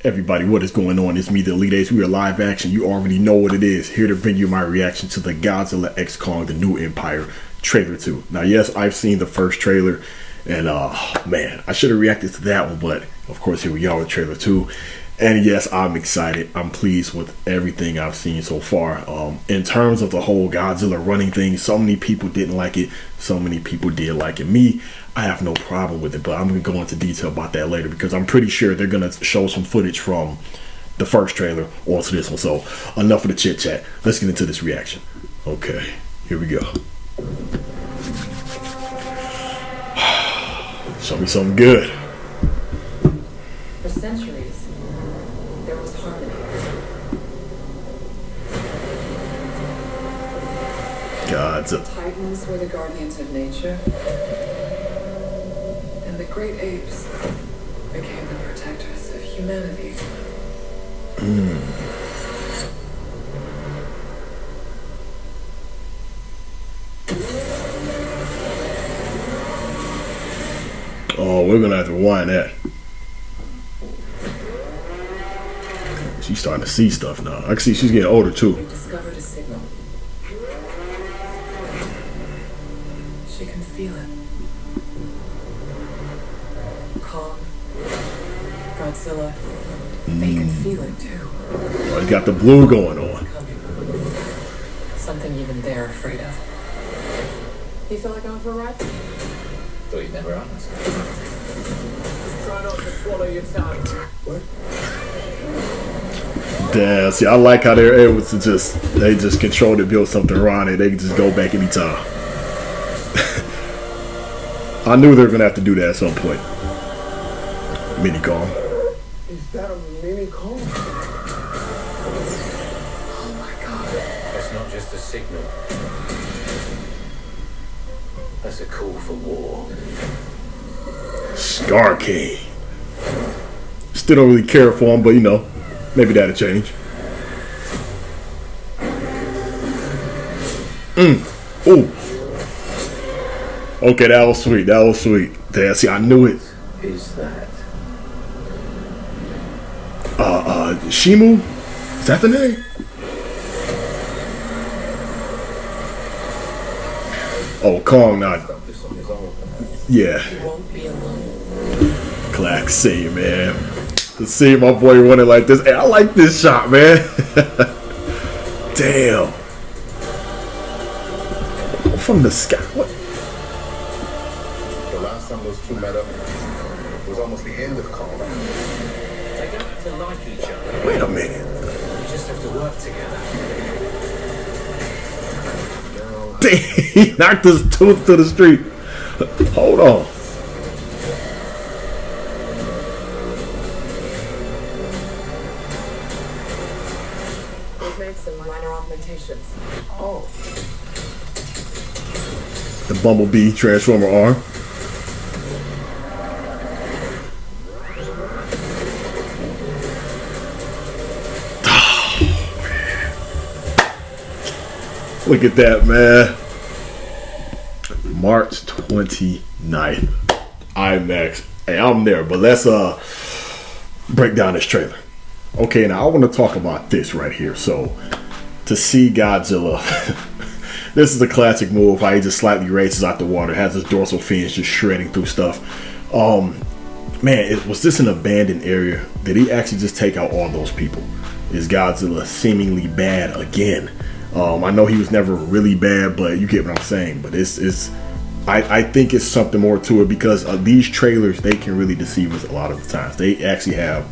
Everybody, what is going on? It's me, the Elite Ace. We are live action. You already know what it is. Here to bring you my reaction to the Godzilla X Kong, the New Empire trailer 2. Now, yes, I've seen the first trailer, and man, I should have reacted to that one, but of course, here we are with trailer 2. And yes, I'm excited. I'm pleased with everything I've seen so far. In terms of the whole Godzilla running thing, so many people didn't like it. So many people did like it. Me, I have no problem with it, but I'm going to go into detail about that later because I'm pretty sure they're going to show some footage from the first trailer onto this one. So enough of the chit chat. Let's get into this reaction. Okay, here we go. Show me something good. For centuries, there was harmony. Godzilla. Titans were the guardians of nature, and the great apes became the protectors of humanity. Oh, we're gonna have to rewind that. She's starting to see stuff now. I can see she's getting older too. We've discovered a signal. She can feel it. Kong, Godzilla, they can feel it too. Oh, you got the blue going on. Coming. Something even they're afraid of. You feel like going for a ride? Thought you'd never asked. Try not to swallow your tongue. What? Damn, see, I like how they're able to they just control to build something around it. They can just go back anytime. I knew they were gonna have to do that at some point. Mini Kong. Is that a mini Kong? Oh my god. That's not just a signal. That's a call for war. Scar King. Still don't really care for him, but you know, maybe that'll change. Ooh. Okay, that was sweet. That was sweet. Damn, see, I knew it. Is that? Shimu? Is that the name? Oh, Kong, not. Yeah. You won't be alone. Clack scene, man. To see my boy running like this. Hey, I like this shot, man. Damn. From the sky. What? The last time those two met up was almost the end of Kong. They don't have to like each other. Wait a minute. You just have to work together. Damn, he knocked his tooth to the street. Hold on. We've made some minor augmentations. Oh, The Bumblebee Transformer arm. Look at that, man. March 29th. IMAX. Hey, I'm there, but let's break down this trailer. Okay, now I want to talk about this right here. So, to see Godzilla, this is a classic move, how he just slightly races out the water, has his dorsal fins just shredding through stuff. Man, was this an abandoned area? Did he actually just take out all those people? Is Godzilla seemingly bad again? I know he was never really bad, but you get what I'm saying. But I think it's something more to it because these trailers, they can really deceive us a lot of the times. They actually have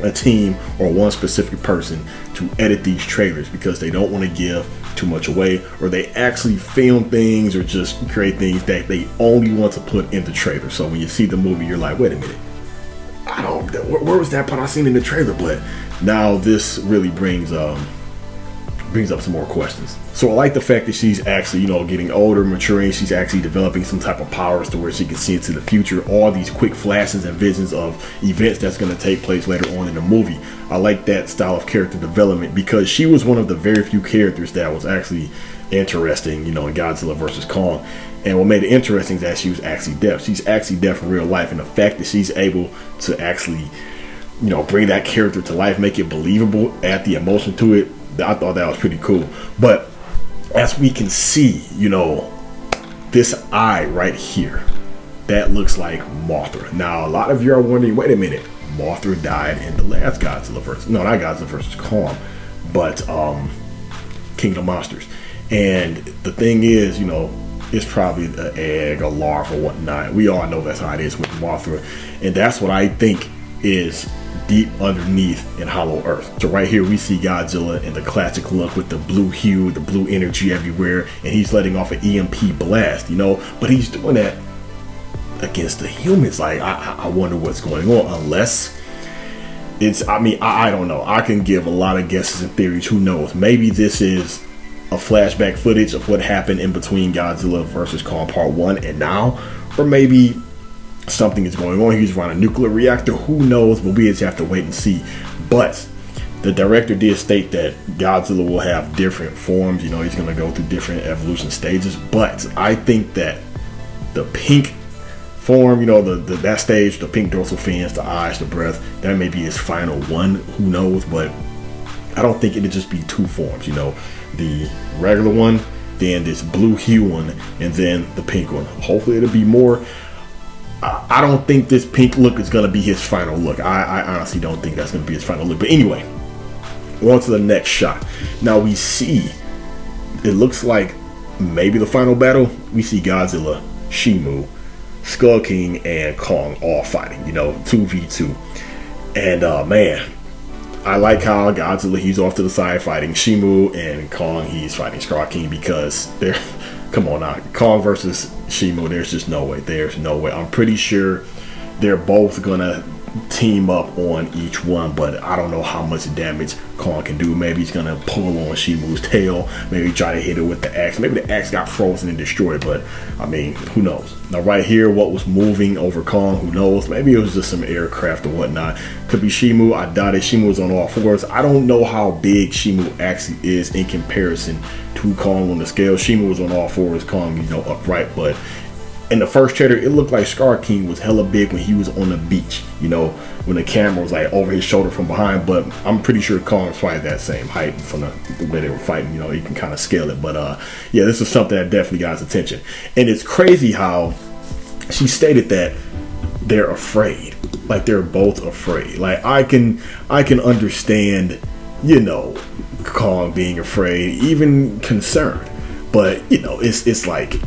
a team or one specific person to edit these trailers because they don't want to give too much away, or they actually film things or just create things that they only want to put in the trailer. So when you see the movie, you're like, wait a minute, where was that part I seen in the trailer? But now this really brings up some more questions. So I like the fact that she's actually, getting older, maturing. She's actually developing some type of powers to where she can see into the future. All these quick flashes and visions of events that's going to take place later on in the movie. I like that style of character development because she was one of the very few characters that was actually interesting, in Godzilla versus Kong. And what made it interesting is that she was actually deaf. She's actually deaf in real life, and the fact that she's able to actually bring that character to life, make it believable, add the emotion to it. I thought that was pretty cool. But as we can see, this eye right here, that looks like Mothra. Now, a lot of you are wondering, wait a minute, Mothra died in the last Godzilla versus, no, not Godzilla versus Kong, but King of Monsters. And the thing is, it's probably an egg, a larva, or whatnot. We all know that's how it is with Mothra. And that's what I think is deep underneath in Hollow Earth. So right here we see Godzilla in the classic look with the blue hue, the blue energy everywhere, and he's letting off an EMP blast, but he's doing that against the humans. Like, I wonder what's going on, unless it's, I don't know. I can give a lot of guesses and theories. Who knows? Maybe this is a flashback footage of what happened in between Godzilla versus Kong Part 1 and now, or maybe something is going on. He's around a nuclear reactor. Who knows? But we just have to wait and see. But the director did state that Godzilla will have different forms. He's going to go through different evolution stages. But I think that the pink form, that stage, the pink dorsal fins, the eyes, the breath, that may be his final one. Who knows? But I don't think it'll just be two forms. The regular one, then this blue hue one, and then the pink one. Hopefully it'll be more. I don't think this pink look is going to be his final look. I honestly don't think that's going to be his final look. But anyway, on to the next shot. Now we see, it looks like maybe the final battle. We see Godzilla, Shimu, Skull King, and Kong all fighting, 2v2. And man, I like how Godzilla, he's off to the side fighting Shimu, and Kong, he's fighting Skull King, because they're, come on now, Kong versus Shimu, there's just no way. There's no way. I'm pretty sure they're both gonna team up on each one, but I don't know how much damage Kong can do. Maybe he's gonna pull on Shimu's tail, maybe try to hit it with the axe. Maybe the axe got frozen and destroyed, but who knows? Now right here, what was moving over Kong, who knows? Maybe it was just some aircraft or whatnot. Could be Shimu. I doubt it. Shimu was on all fours. I don't know how big Shimu actually is in comparison to Kong on the scale. Shimu was on all fours, Kong, upright, but in the first trailer, it looked like Scar King was hella big when he was on the beach, when the camera was like over his shoulder from behind. But I'm pretty sure Kong's probably that same height from the way they were fighting. You can kind of scale it. But yeah, this is something that definitely got his attention. And it's crazy how she stated that they're afraid. Like, they're both afraid. Like, I can understand, Kong being afraid, even concerned. But it's like,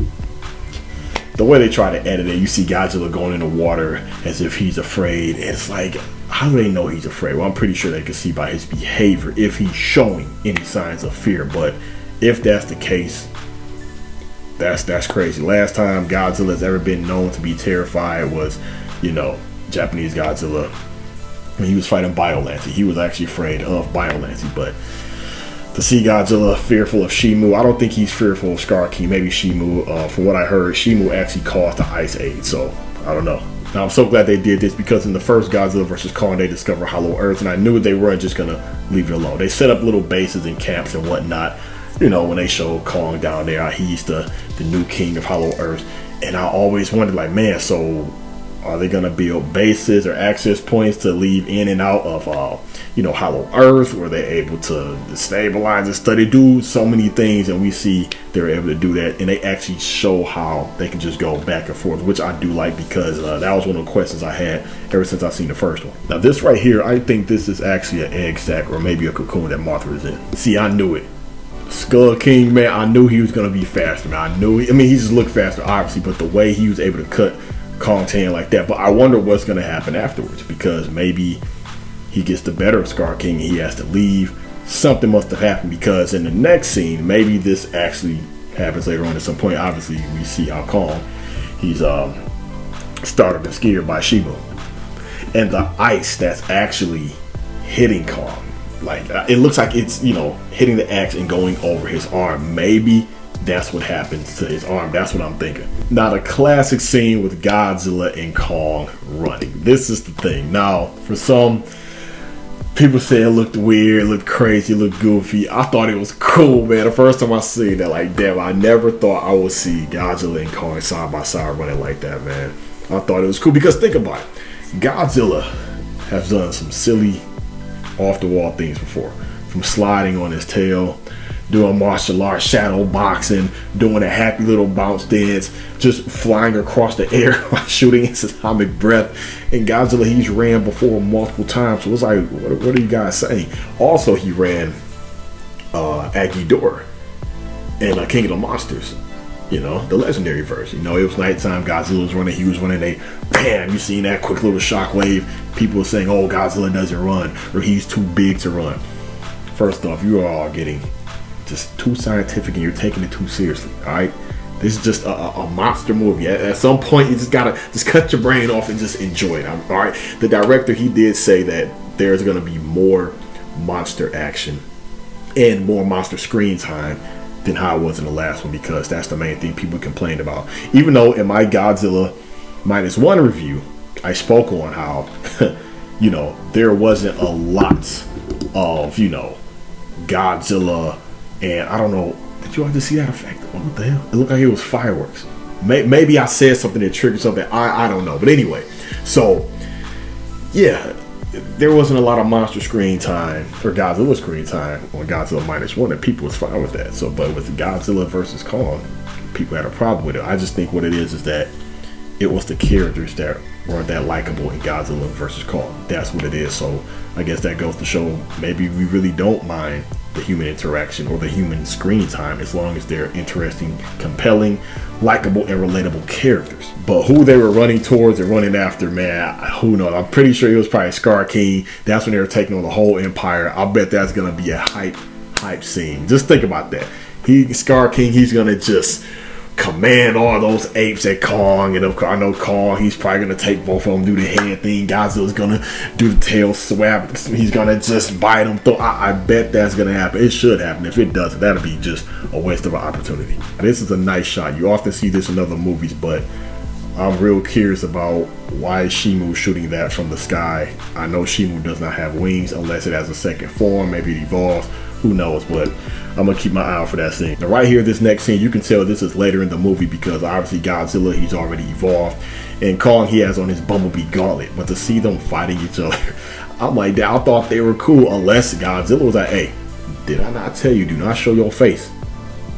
the way they try to edit it, you see Godzilla going in the water as if he's afraid. It's like, how do they know he's afraid? Well, I'm pretty sure they can see by his behavior if he's showing any signs of fear. But if that's the case, that's crazy. Last time Godzilla's ever been known to be terrified was, Japanese Godzilla. When he was fighting Biollante, he was actually afraid of Biollante. But to see Godzilla fearful of Shimu, I don't think he's fearful of Scar King. Maybe Shimu. From what I heard, Shimu actually caused the Ice Age, so I don't know. Now, I'm so glad they did this, because in the first Godzilla vs. Kong, they discovered Hollow Earth, and I knew they weren't just going to leave it alone. They set up little bases and camps and whatnot, when they showed Kong down there, he's the new king of Hollow Earth. And I always wondered, like, man, so are they going to build bases or access points to leave in and out of, Hollow Earth? Were they able to stabilize and study, do so many things? And we see they're able to do that. And they actually show how they can just go back and forth, which I do like, because that was one of the questions I had ever since I seen the first one. Now, this right here, I think this is actually an egg sac or maybe a cocoon that Mothra is in. See, I knew it. Skull King, man, I knew he was going to be faster, man. He just looked faster, obviously, but the way he was able to cut Kong's hand like that. But I wonder what's going to happen afterwards, because maybe he gets the better of Scar King and he has to leave. Something must have happened, because in the next scene, maybe this actually happens later on at some point. Obviously, we see how Kong, he's startled and scared by Shimu. And the ice that's actually hitting Kong, like, it looks like it's, hitting the axe and going over his arm. Maybe that's what happens to his arm. That's what I'm thinking. Now, the classic scene with Godzilla and Kong running. This is the thing. Now, for some people say it looked weird, looked crazy, looked goofy. I thought it was cool, man. The first time I seen that, like, damn, I never thought I would see Godzilla and Kong side by side running like that, man. I thought it was cool, because think about it. Godzilla has done some silly, off-the-wall things before. From sliding on his tail, doing martial arts, shadow boxing, doing a happy little bounce dance, just flying across the air while shooting his atomic breath. And Godzilla, he's ran before multiple times. So it's like, what are you guys saying? Also, he ran Ghidorah in King of the Monsters. You know, the legendary version. You know, it was nighttime, Godzilla was running, he was running a bam, you seen that quick little shockwave. People were saying, oh, Godzilla doesn't run, or he's too big to run. First off, you are all getting just too scientific and you're taking it too seriously, alright? This is just a monster movie. At some point, you just gotta just cut your brain off and just enjoy it, alright? The director, he did say that there's gonna be more monster action and more monster screen time than how it was in the last one, because that's the main thing people complained about. Even though in my Godzilla -1 review, I spoke on how, you know, there wasn't a lot of, you know, Godzilla, and I don't know, did you all just see that effect? What the hell? It looked like it was fireworks. Maybe I said something that triggered something. I don't know. But anyway, so yeah, there wasn't a lot of monster screen time or Godzilla screen time on Godzilla -1, and people was fine with that. So, but with Godzilla versus Kong, people had a problem with it. I just think what it is that it was the characters that weren't that likable in Godzilla versus Kong. That's what it is. So I guess that goes to show maybe we really don't mind the human interaction or the human screen time as long as they're interesting, compelling, likable, and relatable characters. But who they were running towards and running after, man, who knows? I'm pretty sure it was probably Scar King. That's when they were taking on the whole empire. I'll bet that's gonna be a hype scene. Just think about that. Scar King, he's gonna just command all those apes at Kong, and I know Kong, he's probably gonna take both of them, do the head thing. Godzilla's gonna do the tail swap. He's gonna just bite them. I bet that's gonna happen. It should happen. If it doesn't, that'll be just a waste of an opportunity. This is a nice shot. You often see this in other movies, but I'm real curious about why Shimu shooting that from the sky. I know Shimu does not have wings unless it has a second form. Maybe it evolves. Who knows? But I'm gonna keep my eye out for that scene. Now, right here, this next scene, you can tell this is later in the movie because obviously Godzilla, he's already evolved, and Kong, he has on his Bumblebee gauntlet. But to see them fighting each other, I'm like, I thought they were cool. Unless Godzilla was like, hey, did I not tell you, do not show your face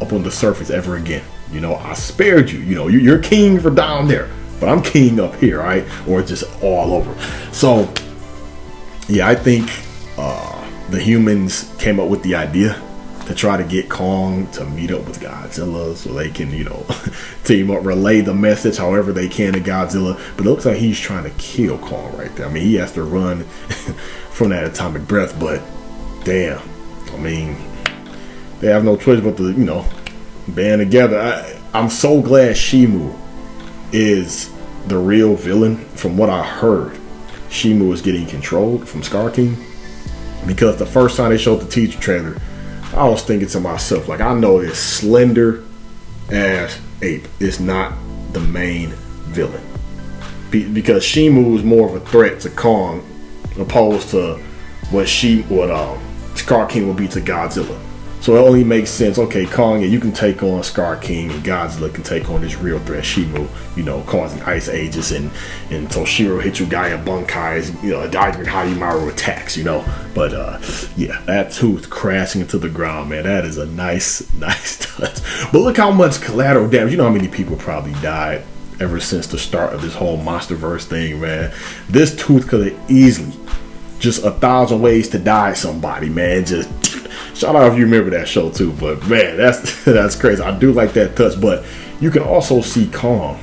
up on the surface ever again? You know, I spared you. You know, you're king for down there, but I'm king up here, right? Or just all over. So, yeah, I think the humans came up with the idea to try to get Kong to meet up with Godzilla so they can, you know, team up, relay the message however they can to Godzilla. But it looks like he's trying to kill Kong right there. I mean, he has to run from that atomic breath, but damn, I mean, they have no choice but to, you know, band together. I'm so glad Shimu is the real villain. From what I heard, Shimu is getting controlled from Scar King, because the first time they showed the teaser trailer, I was thinking to myself, like, I know this slender ass ape is not the main villain, because Shimu is more of a threat to Kong opposed to what Scar King would be to Godzilla. So it only makes sense. Okay, Kong, yeah, you can take on Scar King, and Godzilla can take on this real threat, Shimu, you know, causing ice ages and Toshiro Hitsugaya Bunkai's, you know, Daigen Harimaru attacks, you know. But yeah, that tooth crashing into the ground, man, that is a nice touch. But look how much collateral damage. You know how many people probably died ever since the start of this whole MonsterVerse thing, man. This tooth could have easily just 1,000 ways to die somebody, man. Just shout out if you remember that show too. But man, that's crazy. I do like that touch. But you can also see Kong,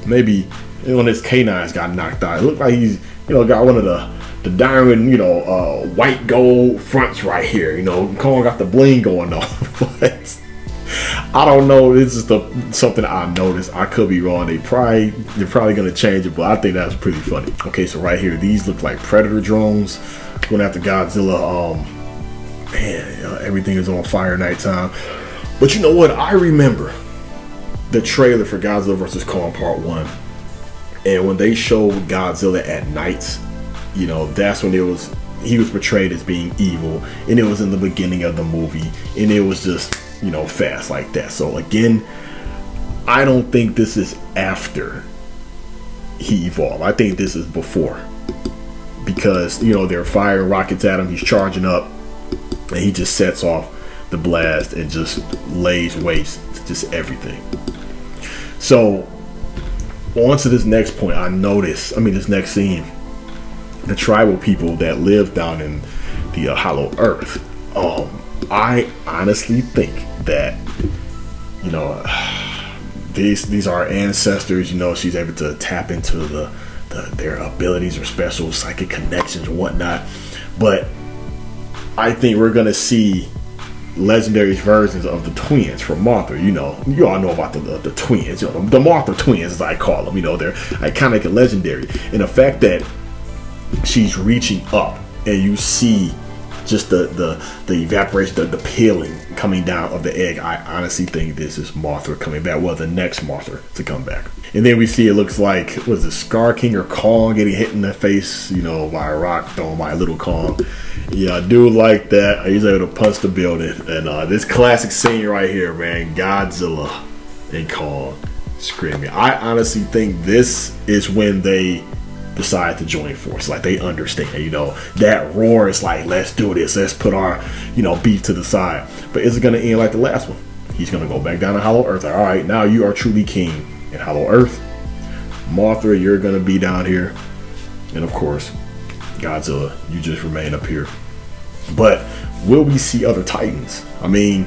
maybe when his canines got knocked out, it looked like he's, you know, got one of the diamond, you know, white gold fronts right here. You know, Kong got the bling going on. But I don't know. It's just something I noticed. I could be wrong. They're probably gonna change it, but I think that's pretty funny. Okay, so right here, these look like Predator drones going after Godzilla. Man, everything is on fire nighttime. But you know what? I remember the trailer for Godzilla vs. Kong Part 1, and when they showed Godzilla at night, you know, that's when he was portrayed as being evil, and it was in the beginning of the movie, and it was just, you know, fast like that. So again, I don't think this is after he evolved. I think this is before, because, you know, they're firing rockets at him. He's charging up, and he just sets off the blast and just lays waste to just everything. So on to this next point. This next scene, the tribal people that live down in the Hollow Earth. I honestly think that, you know, these are our ancestors. You know, she's able to tap into their abilities or special psychic connections and whatnot. But I think we're gonna see legendary versions of the twins from Mothra. You know, you all know about the twins, you know, the Mothra twins, as I call them. You know, they're iconic and legendary. And the fact that she's reaching up and you see just the evaporation, the peeling coming down of the egg, I honestly think this is Mothra coming back. Well, the next Mothra to come back. And then we see, it looks like, was it Scar King or Kong getting hit in the face, you know, by a rock thrown by a little Kong. Yeah, I do like that. He's able to punch the building. And this classic scene right here, man, Godzilla and Kong screaming. I honestly think this is when they decide to join force. Like, they understand, you know, that roar is like, let's do this, let's put our, you know, beef to the side. But is it going to end like the last one? He's going to go back down to Hollow Earth. Like, all right, now you are truly king in Hollow Earth. Mothra, you're going to be down here. And of course, Godzilla, you just remain up here. But will we see other Titans? I mean,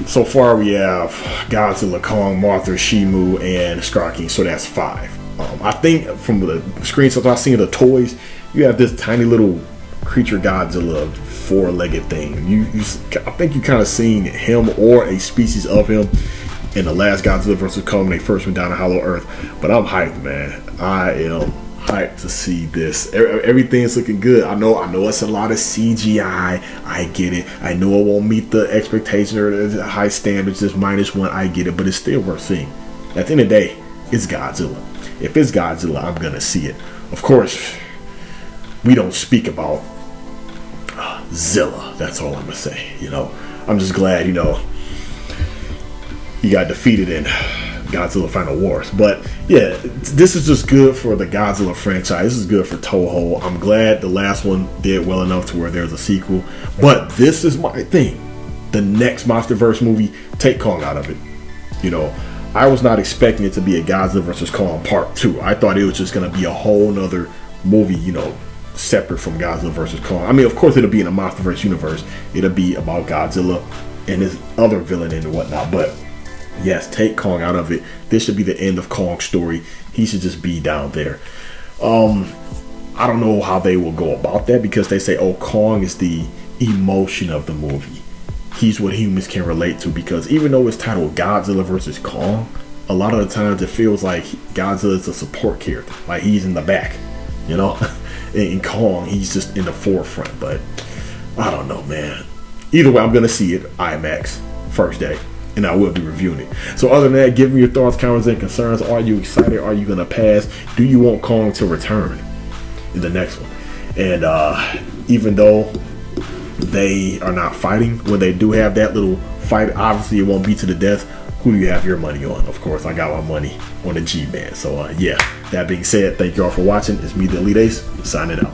so far we have Godzilla, Kong, Mothra, Shimu, and Scar King. So that's 5. I think from the screenshots I've seen of the toys, you have this tiny little creature Godzilla, 4-legged thing. I think you kind of seen him or a species of him in the last Godzilla vs. Kong when they first went down to Hollow Earth. But I'm hyped, man. I am hyped to see this. Everything's looking good. I know it's a lot of CGI. I get it. I know it won't meet the expectation or the high standards. This -1, I get it, but it's still worth seeing. At the end of the day, it's Godzilla. If it's Godzilla, I'm gonna see it. Of course, we don't speak about Zilla. That's all I'm gonna say. You know, I'm just glad, you know, he got defeated in Godzilla Final Wars. But yeah, this is just good for the Godzilla franchise. This is good for Toho. I'm glad the last one did well enough to where there's a sequel. But this is my thing. The next MonsterVerse movie, take Kong out of it. You know, I was not expecting it to be a Godzilla vs. Kong Part 2. I thought it was just going to be a whole nother movie, you know, separate from Godzilla vs. Kong. I mean, of course, it'll be in the MonsterVerse universe. It'll be about Godzilla and his other villain and whatnot. But yes, take Kong out of it. This should be the end of Kong's story. He should just be down there. I don't know how they will go about that, because they say, oh, Kong is the emotion of the movie. He's what humans can relate to, because even though it's titled Godzilla vs. Kong, a lot of the times it feels like Godzilla is a support character. Like, he's in the back, you know? In Kong, he's just in the forefront. But I don't know, man. Either way, I'm going to see it IMAX first day, and I will be reviewing it. So other than that, give me your thoughts, comments, and concerns. Are you excited? Are you going to pass? Do you want Kong to return in the next one? And even though they are not fighting, when they do have that little fight, obviously it won't be to the death. Who do you have your money on? Of course, I got my money on the G-Man. So yeah, that being said, thank you all for watching. It's me, the Elite Ace, signing out.